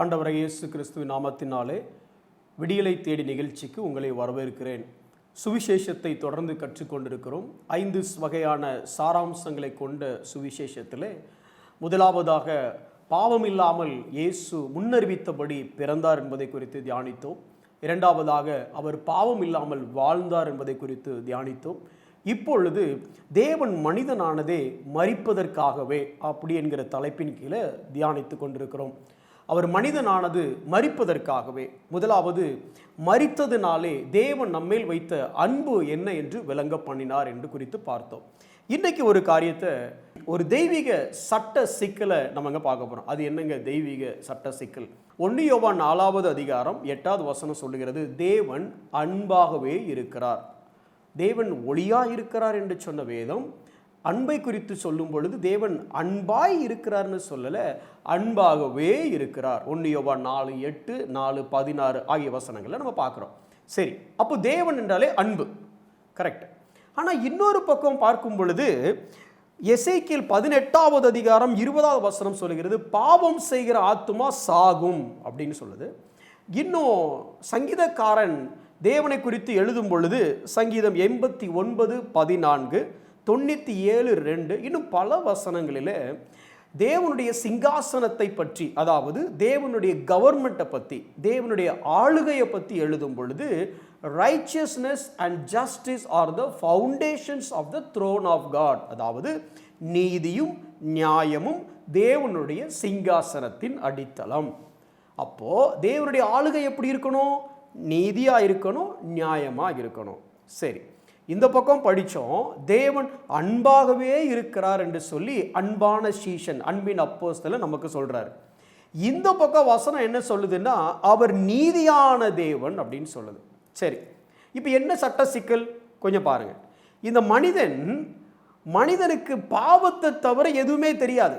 ஆண்டவராகிய இயேசு கிறிஸ்துவின் நாமத்தினாலே விடியலை தேடி நிகழ்ச்சிக்கு உங்களை வரவேற்கிறேன். சுவிசேஷத்தை தொடர்ந்து கற்றுக்கொண்டிருக்கிறோம். 5 வகையான சாராம்சங்களை கொண்ட சுவிசேஷத்திலே முதலாவதாக பாவமில்லாமல் இயேசு முன்னறிவித்தபடி பிறந்தார் என்பதை குறித்து தியானித்தோம். இரண்டாவதாக அவர் பாவம் இல்லாமல் வாழ்ந்தார் என்பதை குறித்து தியானித்தோம். இப்பொழுது தேவன் மனிதனானதே மரிப்பதற்காகவே அப்படி என்கிற தலைப்பின் கீழே தியானித்து கொண்டிருக்கிறோம். அவர் மனிதனானது மரிப்பதற்காகவே. முதலாவது, மரித்ததினாலே தேவன் நம்மேல் வைத்த அன்பு என்ன என்று விளங்க பண்ணினார் என்று குறித்து பார்த்தோம். இன்னைக்கு ஒரு காரியத்தை, ஒரு தெய்வீக சட்ட சிக்கலை நம்ம பார்க்க போகிறோம். அது என்னங்க தெய்வீக சட்ட சிக்கல்? 1 யோவான் 4வது அதிகாரம் 8வது வசனம் சொல்லுகிறது, தேவன் அன்பாகவே இருக்கிறார். தேவன் ஒளியாக இருக்கிறார் என்று சொன்ன வேதம் அன்பை குறித்து சொல்லும் பொழுது தேவன் அன்பாய் இருக்கிறார்னு சொல்லலை, அன்பாகவே இருக்கிறார். 1 யோவான் 4:8, 4:16 ஆகிய வசனங்களை நம்ம பார்க்குறோம். சரி, அப்போ தேவன் என்றாலே அன்பு, கரெக்ட். ஆனால் இன்னொரு பக்கம் பார்க்கும் பொழுது எசேக்கியேல் 18வது அதிகாரம் 20வது வசனம் சொல்லுகிறது, பாவம் செய்கிற ஆத்துமா சாகும் அப்படின்னு சொல்லுது. இன்னும் சங்கீதக்காரன் தேவனை குறித்து எழுதும் பொழுது சங்கீதம் 89:14, 97:2, இன்னும் பல வசனங்களில் தேவனுடைய சிங்காசனத்தை பற்றி, அதாவது தேவனுடைய கவர்மெண்ட்டை பற்றி, தேவனுடைய ஆளுகையை பற்றி எழுதும் பொழுது righteousness and justice are the foundations of the throne of God, அதாவது நீதியும் நியாயமும் தேவனுடைய சிங்காசனத்தின் அடித்தளம். அப்போ தேவனுடைய ஆளுகை எப்படி இருக்கணும்? நீதியாக இருக்கணும், நியாயமாக இருக்கணும். சரி, இந்த பக்கம் படித்தோம், தேவன் அன்பாகவே இருக்கிறார் என்று சொல்லி அன்பான சீஷன், அன்பின் அப்போஸ்தலன் நமக்கு சொல்றார். இந்த பக்கம் வசனம் என்ன சொல்லுதுன்னா, அவர் நீதியான தேவன் அப்படின்னு சொல்லுது. சரி, இப்போ என்ன சட்ட சிக்கல் கொஞ்சம் பாருங்க. இந்த மனிதனுக்கு பாவத்தை தவிர எதுவுமே தெரியாது.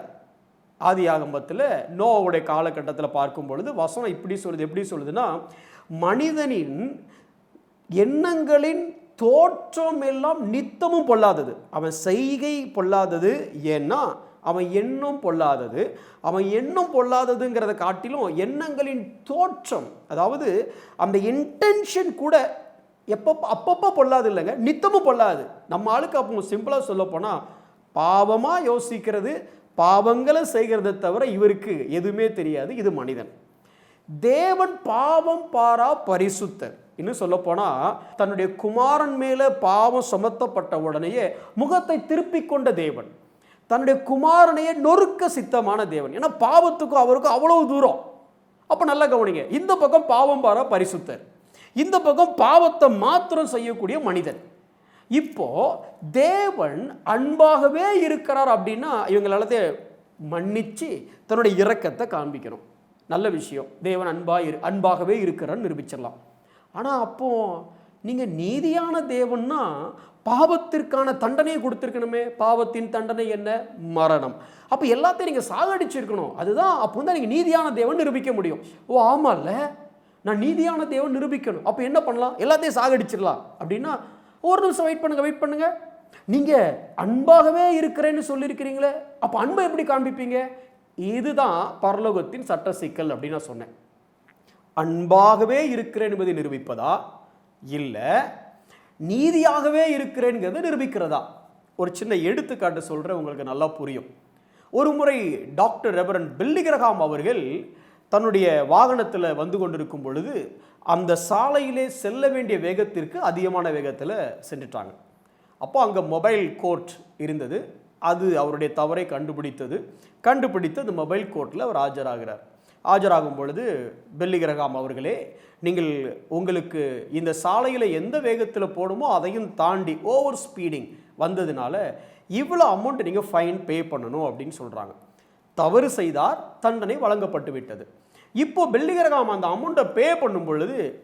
ஆதியாகமத்தில் நோவாவுடைய காலகட்டத்தில் பார்க்கும் பொழுது வசனம் இப்படி சொல்லுது. எப்படி சொல்லுதுன்னா, மனிதனின் எண்ணங்களின் தோற்றம் எல்லாம் நித்தமும் பொல்லாதது. அவன் செய்கை பொல்லாதது, ஏன்னா அவன் எண்ணம் பொல்லாதது. அவன் எண்ணம் பொல்லாததுங்கிறத காட்டிலும் எண்ணங்களின் தோற்றம், அதாவது அந்த இன்டென்ஷன் கூட அப்பப்போ பொல்லாது இல்லைங்க, நித்தமும் பொல்லாது. நம்ம ஆளுக்கு அப்போ சிம்பிளாக சொல்ல போனால் பாவமாக யோசிக்கிறது, பாவங்களை செய்கிறத தவிர இவருக்கு எதுவுமே தெரியாது. இது மனிதன். தேவன் பாவம் பாரா பரிசுத்தர். இன்னும் சொல்ல போனால் தன்னுடைய குமாரன் மேலே பாவம் சுமத்தப்பட்ட உடனேயே முகத்தை திருப்பி கொண்ட தேவன், தன்னுடைய குமாரனையே நொறுக்க சித்தமான தேவன். ஏன்னா பாவத்துக்கும் அவருக்கும் அவ்வளவு தூரம். அப்போ நல்லா கவனிங்க, இந்த பக்கம் பாவம் பாரா பரிசுத்தர், இந்த பக்கம் பாவத்தை மாத்திரம் செய்யக்கூடிய மனிதன். இப்போ தேவன் அன்பாகவே இருக்கிறார் அப்படின்னா இவங்களால மன்னிச்சு தன்னுடைய இரக்கத்தை காண்பிக்கணும். நல்ல விஷயம், தேவன் அன்பாகவே இருக்கிறான்னு நிரூபிச்சிடலாம். ஆனால் அப்போ நீங்கள் நீதியான தேவன்னா பாவத்திற்கான தண்டனையை கொடுத்துருக்கணுமே. பாவத்தின் தண்டனை என்ன? மரணம். அப்போ எல்லாத்தையும் நீங்கள் சாகடிச்சிருக்கணும். அதுதான் அப்போ தான் நீங்கள் நீதியான தேவன் நிரூபிக்க முடியும். ஓ ஆமாம்ல, நான் நீதியான தேவன் நிரூபிக்கணும். அப்போ என்ன பண்ணலாம்? எல்லாத்தையும் சாகடிச்சிடலாம் அப்படின்னா, ஒரு நிமிஷம் வெயிட் பண்ணுங்க. நீங்கள் அன்பாகவே இருக்கிறேன்னு சொல்லியிருக்கிறீங்களே, அப்போ அன்பை எப்படி காண்பிப்பீங்க? இதுதான் பரலோகத்தின் சட்ட சிக்கல் அப்படின்னு நான் சொன்னேன். அன்பாகவே இருக்கிறேன் என்பதை நிரூபிப்பதா, இல்லை நீதியாகவே இருக்கிறேன்கிறத நிரூபிக்கிறதா? ஒரு சின்ன எடுத்துக்காட்டு சொல்கிறேன், உங்களுக்கு நல்லா புரியும். ஒரு முறை டாக்டர் ரெவரண்ட் பில்லி கிரஹாம் அவர்கள் தன்னுடைய வாகனத்தில் வந்து கொண்டிருக்கும் பொழுது அந்த சாலையிலே செல்ல வேண்டிய வேகத்திற்கு அதிகமான வேகத்தில் சென்றுட்டாங்க. அப்போ அங்கே மொபைல் கோர்ட் இருந்தது. அது அவருடைய தவறை கண்டுபிடித்து அந்த மொபைல் கோர்ட்டில் அவர் ஆஜராகும் பொழுது, பில்லி கிரஹாம் அவர்களே, நீங்கள் உங்களுக்கு இந்த சாலையில் எந்த வேகத்தில் போடுமோ அதையும் தாண்டி ஓவர் ஸ்பீடிங் வந்ததுனால இவ்வளோ அமௌண்ட் நீங்கள் ஃபைன் பே பண்ணணும் அப்படின்னு சொல்கிறாங்க. தவறு செய்தார், தண்டனை வழங்கப்பட்டு விட்டது. இப்போ பில்லி கிரஹாம் அந்த அமௌண்ட்டை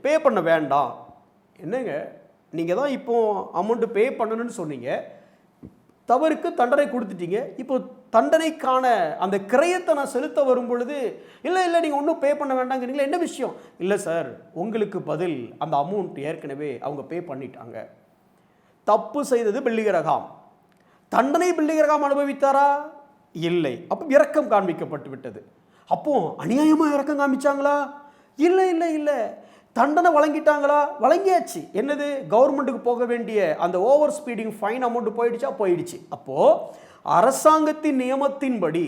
பே பண்ண வேண்டாம். என்னங்க, நீங்கள் தான் இப்போ அமௌண்ட்டு பே பண்ணணும்னு சொன்னீங்க, தவறுக்கு தண்டனை கொடுத்துட்டீங்க, இப்போ தண்டனைக்கான அந்த கிரயத்தை நான் செலுத்த வரும் பொழுது இல்லை நீங்கள் ஒன்றும் பே பண்ண வேண்டாங்கிறீங்களா, என்ன விஷயம்? இல்லை சார், உங்களுக்கு பதில் அந்த அமௌண்ட் ஏற்கனவே அவங்க பே பண்ணிட்டாங்க. தப்பு செய்தது பில்லி கிரஹாம், தண்டனை பில்லி கிரஹாம் அனுபவித்தாரா? இல்லை. அப்போ இரக்கம் காண்பிக்கப்பட்டு விட்டது. அப்போ அநியாயமாக இறக்கம் காமிச்சாங்களா? இல்லை இல்லை இல்லை. தண்டனை வழங்கிட்டாங்களா? வழங்கியாச்சு. என்னது? கவர்மெண்ட்டுக்கு போக வேண்டிய அந்த ஓவர் ஸ்பீடிங் ஃபைன் அமௌண்ட் போயிடுச்சா? போயிடுச்சு. அப்போது அரசாங்கத்தின் நியமத்தின்படி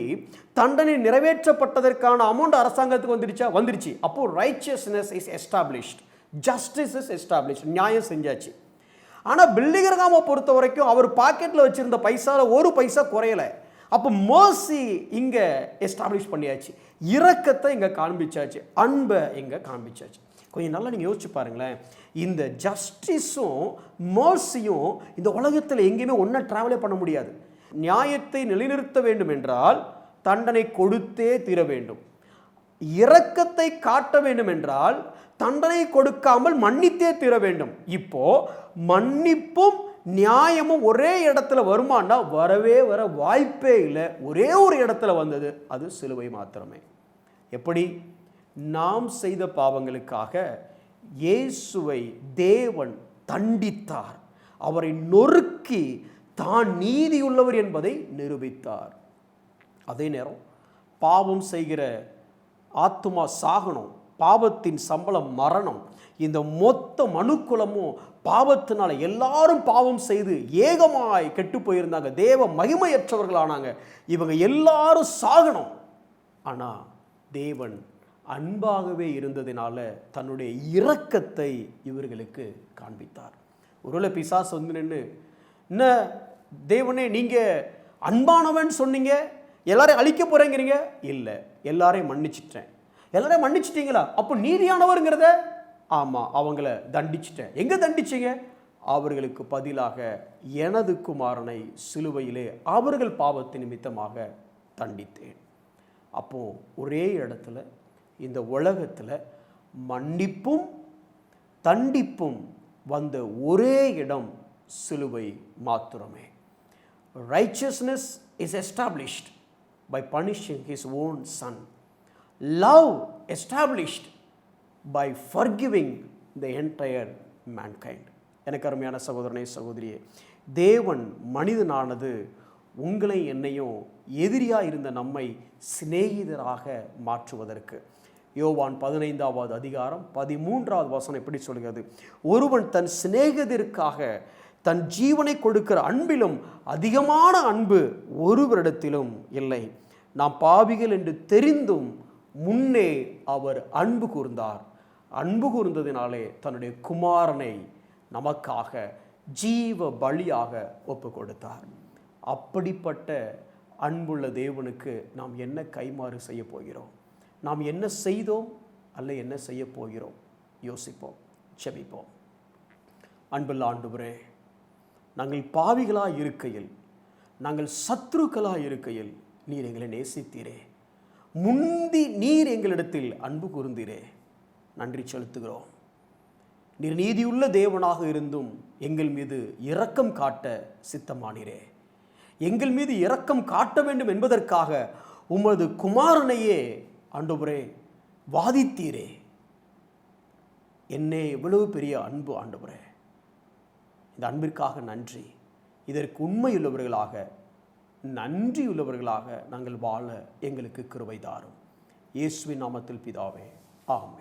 தண்டனை நிறைவேற்றப்பட்டதற்கான அமௌண்ட் அரசாங்கத்துக்கு வந்துடுச்சா? வந்துடுச்சு. அப்போது righteousness is established, justice is established, நியாயம் செஞ்சாச்சு. ஆனால் பில்லிகிரகாமை பொறுத்த வரைக்கும் அவர் பாக்கெட்டில் வச்சுருந்த பைசாவில் ஒரு பைசா குறையலை. அப்போ மர்சி இங்கே எஸ்டாப்ளிஷ் பண்ணியாச்சு, இரக்கத்தை இங்கே காண்பிச்சாச்சு, அன்பை இங்கே காண்பிச்சாச்சு. கொஞ்சம் நல்லா நீங்கள் யோசிச்சு பாருங்களேன். இந்த ஜஸ்டிஸும் மர்சியும் இந்த உலகத்தில் எங்கேயுமே ஒன்றா ட்ராவலே பண்ண முடியாது. நியாயத்தை நிலைநிறுத்த வேண்டும் என்றால் தண்டனை கொடுத்தே தீர வேண்டும். இரக்கத்தை காட்ட வேண்டும் என்றால் தண்டனை கொடுக்காமல் மன்னித்தே தீர வேண்டும். இப்போ மன்னிப்பும் நியாயமும் ஒரே இடத்துல வருமானா? வரவே வர வாய்ப்பே இல்லை. ஒரே ஒரு இடத்துல வந்தது, அது சிலுவை மாத்திரமே. எப்படி? நாம் செய்த பாவங்களுக்காக இயேசுவை தேவன் தண்டித்தார், அவரை நொறுக்கி தான் நீதியுள்ளவர் என்பதை நிரூபித்தார். அதே நேரம் பாவம் செய்கிற ஆத்துமா சாகணும், பாவத்தின் சம்பளம் மரணம். இந்த மொத்த மனுக்குலமும் பாவத்தினால எல்லாரும் பாவம் செய்து ஏகமாய் கெட்டு போயிருந்தாங்க, தேவ மகிமையற்றவர்களானாங்க. இவங்க எல்லாரும் சாகணும். ஆனால் தேவன் அன்பாகவே இருந்ததினால தன்னுடைய இரக்கத்தை இவர்களுக்கு காண்பித்தார். ஒருவேளை பிசாசு வந்து நின்று, என்ன தேவனே நீங்கள் அன்பானவன் சொன்னீங்க, எல்லாரையும் அழிக்க போகிறேங்கிறீங்க. இல்லை, எல்லாரையும் மன்னிச்சிட்டேன். எல்லாரையும் மன்னிச்சிட்டீங்களா? அப்போ நீதியானவருங்கிறத? ஆமாம், அவங்கள தண்டிச்சிட்டேன். எங்கே தண்டிச்சிங்க? அவர்களுக்கு பதிலாக எனது குமாரனை சிலுவையிலே அவர்கள் பாவத்தின் நிமித்தமாக தண்டித்தேன். அப்போது ஒரே இடத்துல இந்த உலகத்தில் மன்னிப்பும் தண்டிப்பும் வந்த ஒரே இடம் சிலுவை மாத்திரமே. Righteousness is established by punishing his own son. Love established by forgiving the entire mankind. எனக்கு அருமையான சகோதரனே சகோதரியே, தேவன் மனிதனானது உங்களை என்னையும் எதிரியாக இருந்த நம்மை சிநேகிதராக மாற்றுவதற்கு. யோவான் 15வது அதிகாரம் 13வது வசனம் எப்படி சொல்கிறது? ஒருவன் தன் சிநேகிதருக்காக தன் ஜீவனை கொடுக்கிற அன்பிலும் அதிகமான அன்பு ஒருவரிடத்திலும் இல்லை. நாம் பாவிகள் என்று தெரிந்தும் முன்னே அவர் அன்பு கூர்ந்தார். அன்பு கூர்ந்ததினாலே தன்னுடைய குமாரனை நமக்காக ஜீவ பலியாக ஒப்பு கொடுத்தார். அப்படிப்பட்ட அன்புள்ள தேவனுக்கு நாம் என்ன கைமாறு செய்ய போகிறோம்? நாம் என்ன செய்தோம் அல்ல என்ன செய்ய போகிறோம்? யோசிப்போம், செபிப்போம். அன்புள்ள ஆண்டவரே, நாங்கள் பாவிகளாக இருக்கையில், நாங்கள் சத்ருக்களாக இருக்கையில் நீர் எங்களை நேசித்தீரே, முந்தி நீர் எங்களிடத்தில் அன்பு கூர்ந்தீரே, நன்றி செலுத்துகிறோம். நீர் நீதியுள்ள தேவனாக இருந்தும் எங்கள் மீது இரக்கம் காட்ட சித்தமானீரே. எங்கள் மீது இரக்கம் காட்ட வேண்டும் என்பதற்காக உமது குமாரனையே ஆண்டவரே வாதித்தீரே. என்னே எவ்வளவு பெரிய அன்பு ஆண்டவரே. இந்த அன்பிற்காக நன்றி. இதற்கு உண்மையுள்ளவர்களாக, நன்றியுள்ளவர்களாக நாங்கள் வாழ எங்களுக்கு கிருபை தாரும். இயேசுவின் நாமத்தில் பிதாவே, ஆமென்.